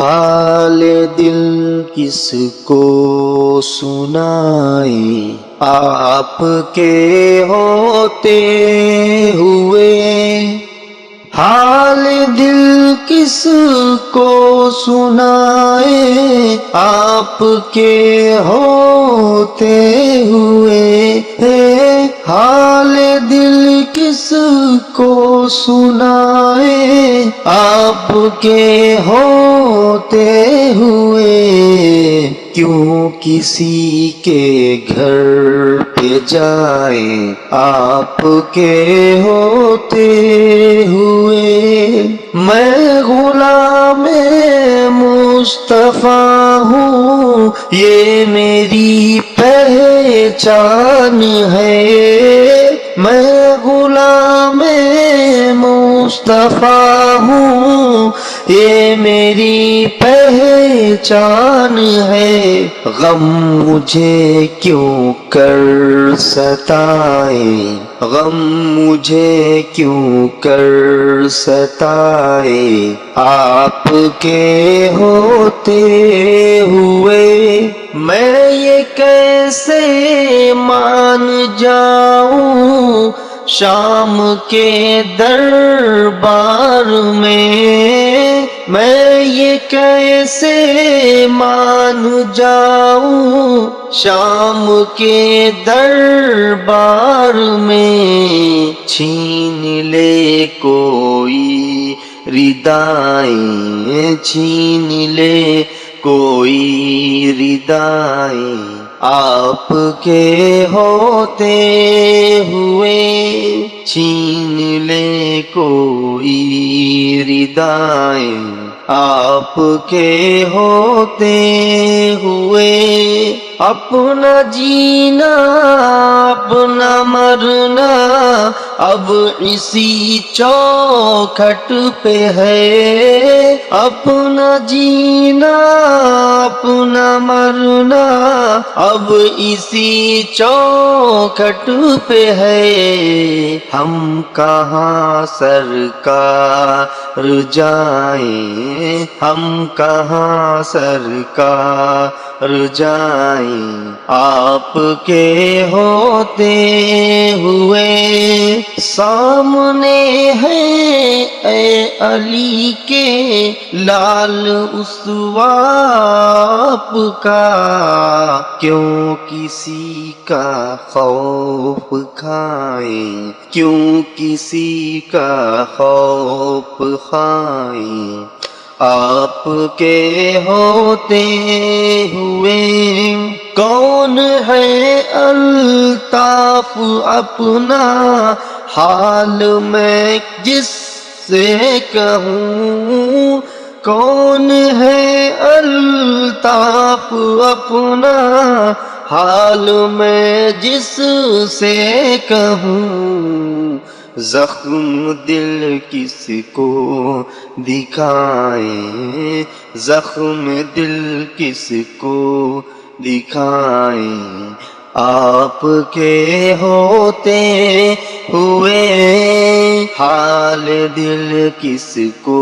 حال دل کس کو سنائے آپ کے ہوتے ہوئے، حال دل کس کو سنائے آپ کے ہوتے ہوئے، حال دل کس کو سنائے آپ کے ہوتے ہوئے، کیوں کسی کے گھر پہ جائیں آپ کے ہوتے ہوئے۔ میں غلام مصطفیٰ ہوں، یہ میری پہچان ہے، میں غلام مصطفیٰ ہوں، یہ میری پہچان ہے۔ غم مجھے کیوں کر ستائے، غم مجھے کیوں کر ستائے آپ کے ہوتے ہوئے، میں یہ کیسے مان جاؤں شام کے دربار میں یہ کیسے مان جاؤں شام کے دربار میں، چھین لے کوئی ردائیں، چھین لے کوئی ردائیں آپ کے ہوتے ہوئے، چھین لے کوئی ردائیں آپ کے ہوتے ہوئے۔ اپنا جینا اپنا مرنا اب اسی چوکھٹ پہ ہے، اپنا جینا اپنا مرنا اب اسی چوکھٹ پہ ہے، ہم کہاں سرکار جائیں، ہم کہاں سرکار جائیں آپ کے ہوتے ہوئے۔ سامنے ہے اے علی کے لال اسوا آپ کا، کیوں کسی کا خوف کھائیں، کیوں کسی کا خوف کھائیں آپ کے ہوتے ہوئے۔ کون ہے الطاف اپنا حال میں جس سے کہوں، کون ہے الطاف اپنا حال میں جس سے کہوں، زخم دل کس کو دکھائیں، زخم دل کس کو دکھائیں آپ کے ہوتے ہوئے، حال دل کس کو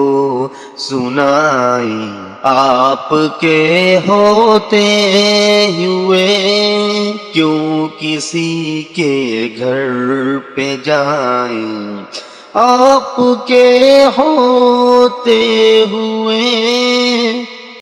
سنائیں آپ کے ہوتے ہوئے، کیوں کسی کے گھر پہ جائیں آپ کے ہوتے ہوئے۔